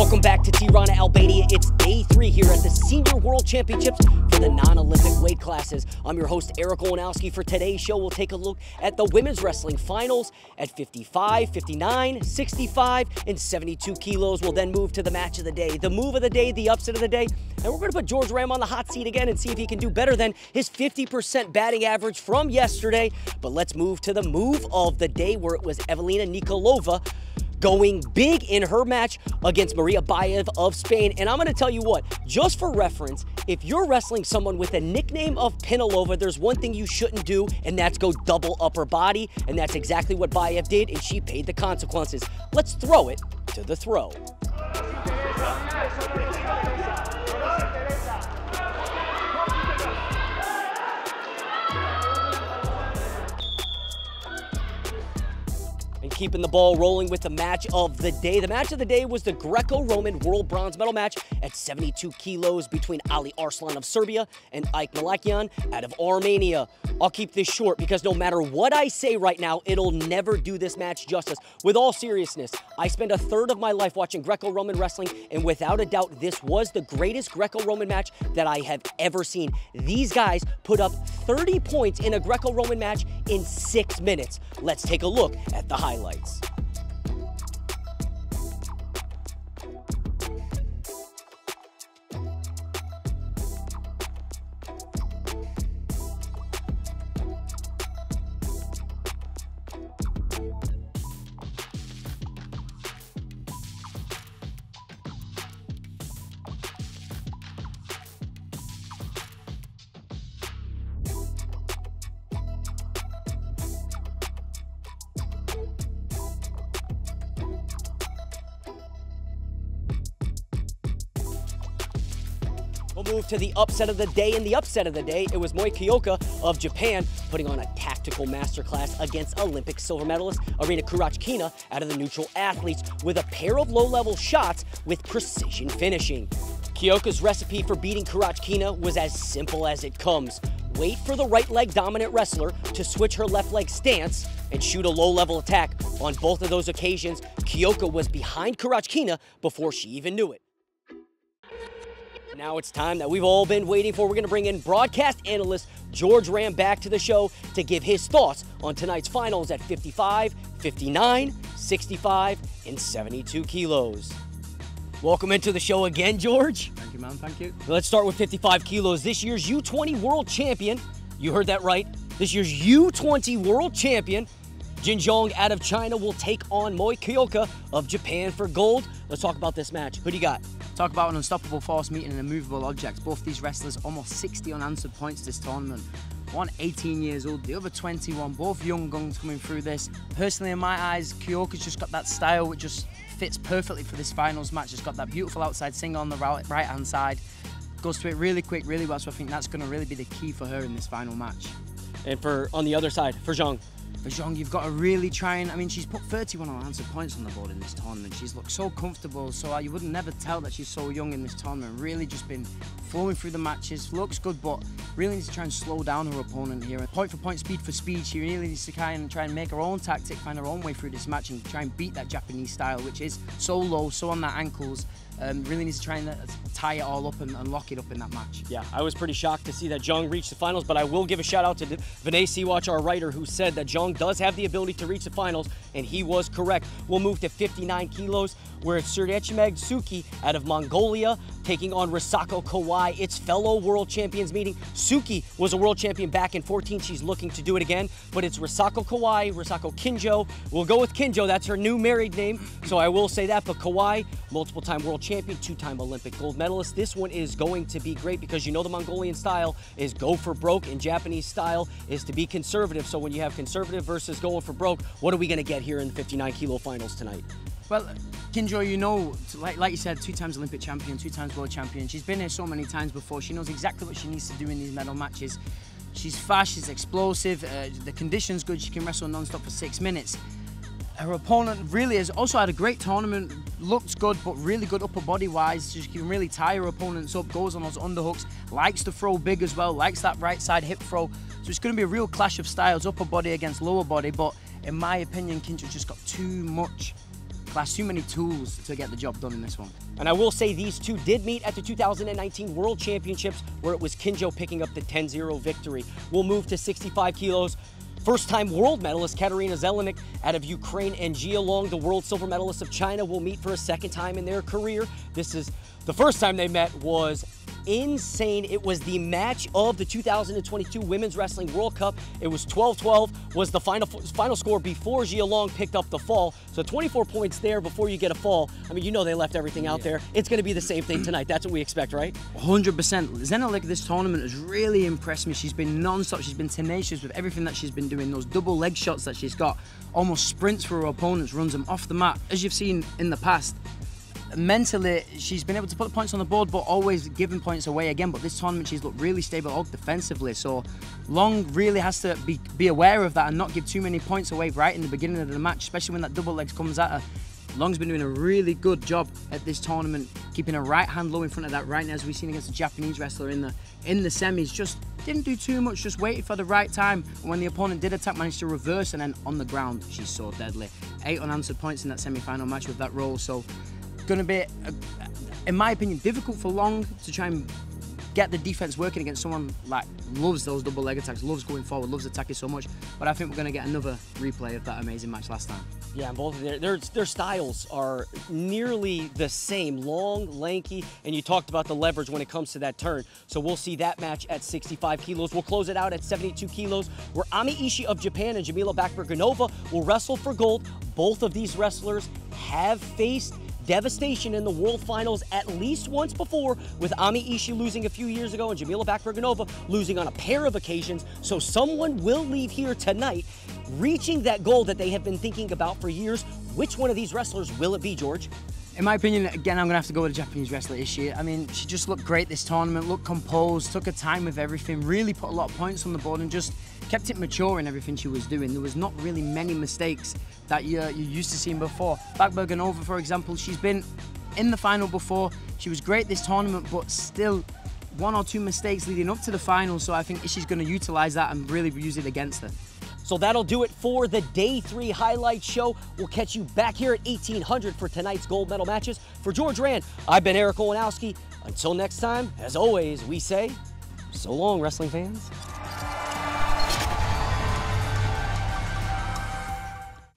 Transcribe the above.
Welcome back to Tirana, Albania. It's day 3 here at the Senior World Championships for the non-Olympic weight classes. I'm your host, Eric Olenowski. For today's show, we'll take a look at the women's wrestling finals at 55, 59, 65, and 72 kilos. We'll then move to the match of the day, the move of the day, the upset of the day, and we're going to put George Ram on the hot seat again and see if he can do better than his 50% batting average from yesterday. But let's move to the move of the day, where it was Evelina Nikolova going big in her match against Maria Bayev of Spain. And I'm going to tell you what, just for reference, if you're wrestling someone with a nickname of Pinalova, there's one thing you shouldn't do, and that's go double upper body. And that's exactly what Bayev did, and she paid the consequences. Let's throw it to the throw. Keeping the ball rolling with the match of the day. The match of the day was the Greco-Roman World Bronze Medal match at 72 kilos between Ali Arslan of Serbia and Ike Malakian out of Armenia. I'll keep this short because no matter what I say right now, it'll never do this match justice. With all seriousness, I spent a third of my life watching Greco-Roman wrestling, and without a doubt, this was the greatest Greco-Roman match that I have ever seen. These guys put up 30 points in a Greco-Roman match in 6 minutes. Let's take a look at the highlights. We'll move to the upset of the day. In the upset of the day, it was Moe KIYOOKA of Japan putting on a tactical masterclass against Olympic silver medalist Irina Kurachkina out of the neutral athletes with a pair of low-level shots with precision finishing. KIYOOKA's recipe for beating Kurachkina was as simple as it comes. Wait for the right leg dominant wrestler to switch her left leg stance and shoot a low-level attack. On both of those occasions, KIYOOKA was behind Kurachkina before she even knew it. Now it's time that we've all been waiting for. We're going to bring in broadcast analyst George Ram back to the show to give his thoughts on tonight's finals at 55, 59, 65, and 72 kilos. Welcome into the show again, George. Thank you, man. Thank you. Let's start with 55 kilos. This year's U20 world champion, you heard that right, this year's U20 world champion, Jin ZHANG out of China will take on Moe KIYOOKA of Japan for gold. Let's talk about this match. Who do you got? Talk about an unstoppable force meeting an immovable object. Both these wrestlers almost 60 unanswered points this tournament. One 18 years old, the other 21, both young guns coming through this. Personally, in my eyes, KIYOOKA's just got that style which just fits perfectly for this finals match. It's got that beautiful outside single on the right-hand side. Goes to it really quick, really well, so I think that's going to really be the key for her in this final match. And on the other side, for ZHANG? For ZHANG, you've got to really try and, I mean, she's put 31 unanswered points on the board in this tournament. She's looked so comfortable, so you would never tell that she's so young in this tournament. Really just been flowing through the matches, looks good, but really needs to try and slow down her opponent here. Point for point, speed for speed, she really needs to try and make her own tactic, find her own way through this match and try and beat that Japanese style, which is so low, so on that ankles. Really needs to try and tie it all up and lock it up in that match. Yeah, I was pretty shocked to see that ZHANG reach the finals, but I will give a shout out to Vinay Seawatch, our writer, who said that ZHANG does have the ability to reach the finals, and he was correct. We'll move to 59 kilos, where it's Tserenchimed SUKHEE out of Mongolia taking on Risako Kawai, its fellow world champions meeting. SUKHEE was a world champion back in 14. She's looking to do it again, but it's Risako Kawai, Risako KINJO. We'll go with KINJO. That's her new married name, so I will say that. But Kawai, multiple-time world champion, 2-time Olympic gold medalist. This one is going to be great because you know the Mongolian style is go for broke, and Japanese style is to be conservative. So when you have conservative versus going for broke, what are we going to get here in the 59 kilo finals tonight? Well, KINJO, you know, like you said, 2 times Olympic champion, 2 times world champion. She's been here so many times before. She knows exactly what she needs to do in these medal matches. She's fast, she's explosive, the condition's good, she can wrestle non-stop for 6 minutes. Her opponent really has also had a great tournament, looks good, but really good upper body wise. She can really tie her opponents up, goes on those underhooks, likes to throw big as well, likes that right side hip throw. So it's going to be a real clash of styles, upper body against lower body, but in my opinion, KINJO just got too much class, too many tools to get the job done in this one. And I will say these two did meet at the 2019 World Championships, where it was KINJO picking up the 10-0 victory. We'll move to 65 kilos. First-time world medalist Kateryna ZELENYKH out of Ukraine and Jia Long, the world silver medalist of China, will meet for a second time in their career. This is the first time they met was insane. It was the match of the 2022 Women's Wrestling World Cup. It was 12-12 was the final score before Jia Long picked up the fall. So 24 points there before you get a fall. I mean, you know they left everything out there. It's going to be the same thing tonight. That's what we expect, right? 100%. ZELENYKH this tournament has really impressed me. She's been non-stop. She's been tenacious with everything that she's been doing. Those double leg shots that she's got, almost sprints for her opponents, runs them off the mat. As you've seen in the past, mentally, she's been able to put points on the board, but always giving points away again. But this tournament, she's looked really stable all defensively. So Long really has to be aware of that and not give too many points away right in the beginning of the match, especially when that double legs comes at her. Long's been doing a really good job at this tournament, keeping her right hand low in front of that right now, as we've seen against a Japanese wrestler in the semis. Just didn't do too much, just waited for the right time. And when the opponent did attack, managed to reverse, and then on the ground, she's so deadly. 8 unanswered points in that semi-final match with that roll. So going to be, in my opinion, difficult for Long to try and get the defense working against someone like loves those double leg attacks, loves going forward, loves attacking so much. But I think we're going to get another replay of that amazing match last time. Yeah, and both of their styles are nearly the same, long, lanky, and you talked about the leverage when it comes to that turn. So we'll see that match at 65 kilos. We'll close it out at 72 kilos, where ISHII of Japan and Zhamila BAKBERGENOVA will wrestle for gold. Both of these wrestlers have faced devastation in the World Finals at least once before, with ISHII losing a few years ago and Zhamila BAKBERGENOVA losing on a pair of occasions. So someone will leave here tonight reaching that goal that they have been thinking about for years. Which one of these wrestlers will it be, George? In my opinion, again, I'm going to have to go with the Japanese wrestler, ISHII. I mean, she just looked great this tournament, looked composed, took her time with everything, really put a lot of points on the board and just kept it mature in everything she was doing. There was not really many mistakes that you're used to seeing before. BAKBERGENOVA, for example, she's been in the final before. She was great this tournament, but still 1 or 2 mistakes leading up to the final. So I think ISHII's going to utilize that and really use it against her. So that'll do it for the Day 3 highlight show. We'll catch you back here at 1800 for tonight's gold medal matches. For George Rand, I've been Eric Olenowski. Until next time, as always, we say, so long, wrestling fans.